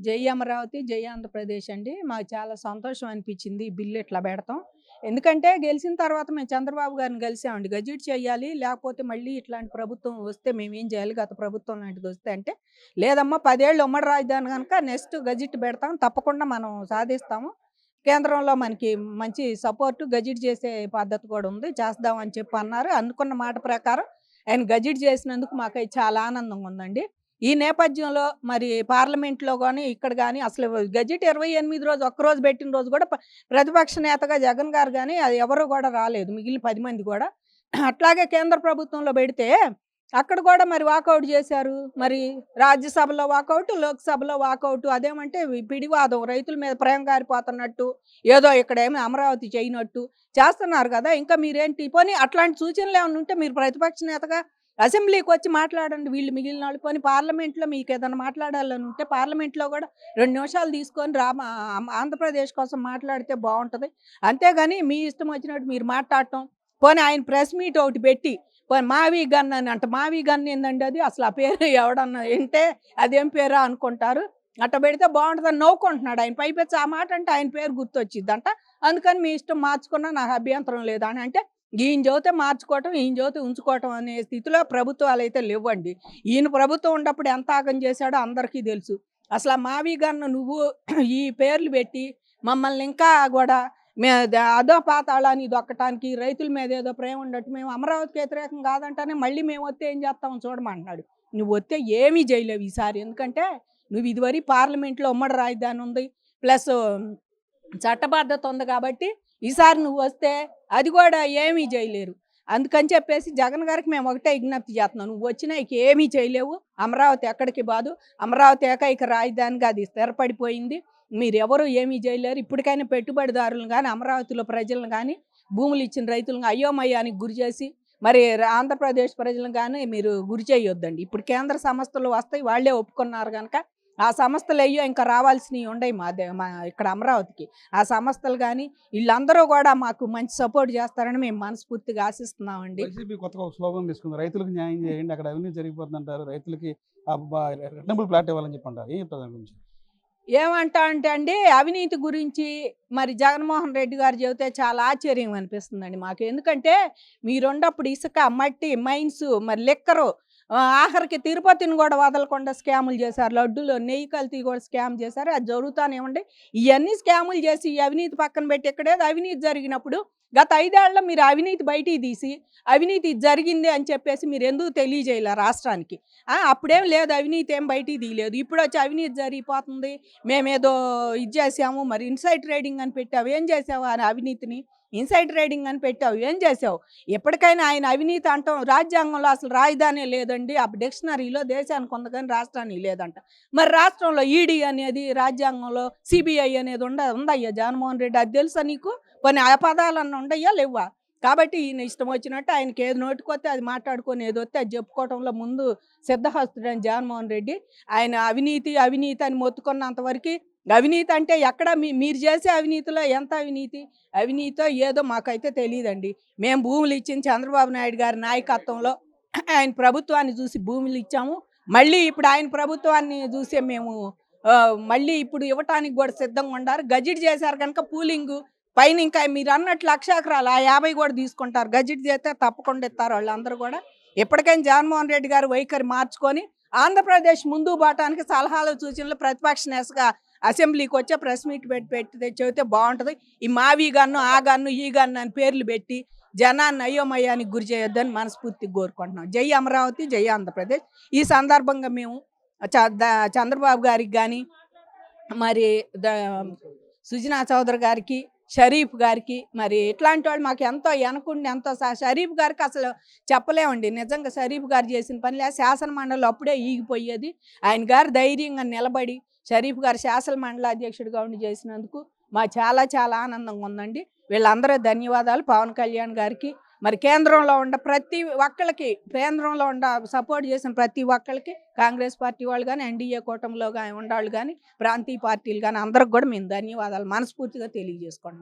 జై అమరావతి, జై ఆంధ్రప్రదేశ్ అండి. మాకు చాలా సంతోషం అనిపించింది ఈ బిల్లు ఇట్లా పెడతాం. ఎందుకంటే గెలిచిన తర్వాత మేము చంద్రబాబు గారిని కలిసామండి. గజిట్ చేయాలి, లేకపోతే మళ్ళీ ఇట్లాంటి ప్రభుత్వం వస్తే మేమేం చేయాలి? గత ప్రభుత్వం లాంటిది వస్తే అంటే, లేదమ్మా 10 ఏళ్ళు ఉమ్మడి రాజధాని గనుక నెక్స్ట్ గజిట్ పెడతాం. తప్పకుండా మనం సాధిస్తాము. కేంద్రంలో మనకి మంచి సపోర్ట్ గజిట్ చేసే పద్ధతి కూడా ఉంది. చేద్దాం అని చెప్పి అన్నారు. అనుకున్న మాట ప్రకారం ఆయన గజిట్ చేసినందుకు మాకైతే చాలా ఆనందంగా ఉందండి. ఈ నేపథ్యంలో మరి పార్లమెంట్‌లో గాని, ఇక్కడ గాని అసలు గజెట్ 28 రోజు ఒక్కరోజు పెట్టిన రోజు కూడా ప్రతిపక్ష నేతగా జగన్ గారు గాని అది ఎవరు కూడా రాలేదు. మిగిలిన 10 మంది కూడా. అట్లాగే కేంద్ర ప్రభుత్వంలో పెడితే అక్కడ కూడా మరి వాకౌట్ చేశారు. మరి రాజ్యసభలో వాకౌట్, లోక్‌సభలో వాకౌట్. అదేమంటే పిడివాదం రైతుల మీద ప్రేమ గారిపోతున్నట్టు, ఏదో ఇక్కడేమో అమరావతి చేయనట్టు చేస్తున్నారు కదా! ఇంకా మీరేంటి పోనీ అట్లాంటి సూచనలు ఏమన్నా ఉంటే మీరు ప్రతిపక్ష నేతగా అసెంబ్లీకి వచ్చి మాట్లాడండి. వీళ్ళు మిగిలిన వాళ్ళు పోనీ పార్లమెంట్లో మీకు ఏదైనా మాట్లాడాలని ఉంటే పార్లమెంట్లో కూడా 2 నిమిషాలు తీసుకొని ఆంధ్రప్రదేశ్ కోసం మాట్లాడితే బాగుంటుంది. అంతేగాని మీ ఇష్టం వచ్చినట్టు మీరు మాట్లాడటం. పోనీ ఆయన ప్రెస్ మీట్ ఒకటి పెట్టి పోనీ మావి గన్ అని అంట. మావి గన్ ఏందండి అది? అసలు ఆ పేరు ఎవడన్నా వింటే అదేం పేరా అనుకుంటారు. అట్ట పెడితే బాగుంటుందని నవ్వుకుంటున్నాడు ఆయన. పైపెచ్చి ఆ మాట అంటే ఆయన పేరు గుర్తొచ్చిద్దంట. అందుకని మీ ఇష్టం మార్చుకున్నా నాకు అభ్యంతరం లేదు అని అంటే, ఈయన చెబితే మార్చుకోవటం, ఈయన చెబితే ఉంచుకోవటం అనే స్థితిలో ప్రభుత్వాలు అయితే లేవండి. ఈయన ప్రభుత్వం ఉన్నప్పుడు ఎంత ఆగం చేశాడో అందరికీ తెలుసు. అసలు ఆ మావి గన్ను నువ్వు ఈ పేర్లు పెట్టి మమ్మల్ని ఇంకా కూడా అధో పాతాళాన్ని దొక్కటానికి రైతుల మీద ఏదో ప్రేమ ఉండట్టు మేము అమరావతికి వ్యతిరేకం కాదంటానే మళ్ళీ మేము వస్తే ఏం చేస్తామని చూడమంటున్నాడు. నువ్వు వస్తే ఏమీ చేయలేవు ఈసారి. ఎందుకంటే నువ్వు ఇదివరకు పార్లమెంట్లో ఉమ్మడి రాజధాని ఉంది, ప్లస్ చట్టబద్ధత ఉంది కాబట్టి ఈసారి నువ్వు వస్తే అది కూడా ఏమీ చేయలేరు. అందుకని చెప్పేసి జగన్ గారికి మేము ఒకటే విజ్ఞప్తి చేస్తున్నాం. నువ్వు వచ్చినా ఇక ఏమీ చేయలేవు. అమరావతి ఎక్కడికి బాదు. అమరావతి ఏకైక రాజధానిగా అది స్థిరపడిపోయింది. మీరెవరు ఏమీ చేయలేరు. ఇప్పటికైనా పెట్టుబడిదారులను కానీ, అమరావతిలో ప్రజలను కానీ, భూములు ఇచ్చిన రైతులను అయోమయానికి గురి చేసి మరి ఆంధ్రప్రదేశ్ ప్రజలను కానీ మీరు గురి చేయొద్దండి. ఇప్పుడు కేంద్ర సంస్థలు వస్తాయి, వాళ్ళే ఒప్పుకున్నారు కనుక ఆ సంస్థలు అయ్యో ఇంకా రావాల్సినవి ఉండయి మా ఇక్కడ అమరావతికి. ఆ సంస్థలు కానీ వీళ్ళందరూ కూడా మాకు మంచి సపోర్ట్ చేస్తారని మేము మనస్ఫూర్తిగా ఆశిస్తున్నామండి. వైసీపీ కొత్తగా ఒక స్లోగన్ తీసుకుంది. రైతులకు న్యాయం చేయండి, అక్కడ అవినీతి జరిగిపోతుందంటారు. రైతులకి రిటర్నబుల్ ప్లాట్ ఇవ్వాలని చెప్పి అంటారు. ఏం చెప్తారు దాని గురించి? ఏమంటా అంటే అండి, అవినీతి గురించి మరి జగన్మోహన్ రెడ్డి గారు చెబితే చాలా ఆశ్చర్యం అనిపిస్తుందండి మాకు. ఎందుకంటే మీరున్నప్పుడు ఇసుక, మట్టి, మైన్స్, మరి లిక్కరు, ఆఖరికి తిరుపతిని కూడా వదలకుండా స్కాములు చేశారు. లడ్డూలో నెయ్యి కల్తీ కూడా స్కామ్ చేశారు. అది జరుగుతూనే ఉండి ఇవన్నీ స్కాములు చేసి ఈ అవినీతి పక్కన పెట్టి ఎక్కడేదో అవినీతి జరిగినప్పుడు గత 5 ఏళ్లలో మీరు అవినీతి బయటికి తీసి అవినీతి జరిగింది అని చెప్పేసి మీరు ఎందుకు తెలియజేయాల రాష్ట్రానికి? అప్పుడేం లేదు, అవినీతి ఏం బయటికి తీయలేదు. ఇప్పుడు వచ్చి అవినీతి జరిగిపోతుంది, మేమేదో ఇది చేసాము, మరి ఇన్సైడ్ ట్రేడింగ్ అని పెట్టావు, ఏం చేసావు అని అవినీతిని? ఇన్సైడ్ ట్రేడింగ్ అని పెట్టావు, ఏం చేసావు? ఎప్పటికైనా ఆయన అవినీతి అంటాం. రాజ్యాంగంలో అసలు రాజధాని లేదండి. ఆ డిక్షనరీలో దేశానికి ఉంది కానీ రాష్ట్రానికి లేదంట. మరి రాష్ట్రంలో ఈడీ అనేది రాజ్యాంగంలో, సిబిఐ అనేది ఉందయ్యా జగన్మోహన్ రెడ్డి, అది తెలుసా నీకు? కొన్ని ఆ పదాలన్నా ఉండయ్యా లేవా? కాబట్టి ఈయన ఇష్టం వచ్చినట్టు ఆయనకి ఏది నోటికొస్తే అది మాట్లాడుకొని ఏదొస్తే అది చెప్పుకోవటంలో ముందు సిద్ధహస్తుడని జగన్మోహన్ రెడ్డి. ఆయన అవినీతి అవినీతి అని మొత్తుకున్నంత వరకు అవినీతి అంటే ఎక్కడ మీరు చేసే అవినీతిలో ఎంత అవినీతి అవినీతో ఏదో మాకైతే తెలియదండి. మేము భూములు ఇచ్చిన చంద్రబాబు నాయుడు గారి నాయకత్వంలో ఆయన ప్రభుత్వాన్ని చూసి భూములు ఇచ్చాము. మళ్ళీ ఇప్పుడు ఆయన ప్రభుత్వాన్ని చూసే మేము మళ్ళీ ఇప్పుడు ఇవ్వటానికి కూడా సిద్ధంగా ఉన్నారు. గజిట్ చేశారు కనుక పూలింగు పైన ఇంకా మీరు అన్నట్టు 1,00,000 ఎకరాలు ఆ 50 కూడా తీసుకుంటారు. గజిట్ చేస్తే తప్పకుండా ఇస్తారు వాళ్ళందరూ కూడా. ఎప్పటికైనా జగన్మోహన్ రెడ్డి గారు వైఖరి మార్చుకొని ఆంధ్రప్రదేశ్ ముందు బాటానికి సలహాలు సూచనలు ప్రతిపక్ష నేతగా అసెంబ్లీకి వచ్చే ప్రెస్ మీట్ పెట్టి చెబితే బాగుంటుంది. ఈ మావి గన్ను, ఆ గన్ను, ఈ గన్ను అని పేర్లు పెట్టి జనాన్ని అయోమయానికి గురి చేయొద్దని మనస్ఫూర్తిగా కోరుకుంటున్నాం. జై అమరావతి, జై ఆంధ్రప్రదేశ్. ఈ సందర్భంగా మేము చంద్రబాబు గారికి కానీ, మరి సుజనా చౌదరి గారికి, షరీఫ్ గారికి, మరి ఇట్లాంటి వాళ్ళు మాకు ఎంతో వెనకుండి ఎంతో షరీఫ్ గారికి అసలు చెప్పలేమండి. నిజంగా షరీఫ్ గారు చేసిన పని లేదు. శాసన మండలి అప్పుడే ఈగిపోయేది. ఆయన గారు ధైర్యంగా నిలబడి షరీఫ్ గారు శాసన మండలి అధ్యక్షుడిగా ఉండి చేసినందుకు మా చాలా చాలా ఆనందంగా ఉందండి. వీళ్ళందరూ ధన్యవాదాలు పవన్ కళ్యాణ్ గారికి. మరి కేంద్రంలో ప్రతి ఒక్కరికి, కేంద్రంలో సపోర్ట్ చేసిన ప్రతి ఒక్కరికి, కాంగ్రెస్ పార్టీ వాళ్ళు కానీ, ఎన్డీఏ కూటమిలో కానీ ఉండేవాళ్ళు కానీ, ప్రాంతీయ పార్టీలు కానీ అందరికి కూడా మేము ధన్యవాదాలు మనస్ఫూర్తిగా తెలియజేసుకుంటున్నాం.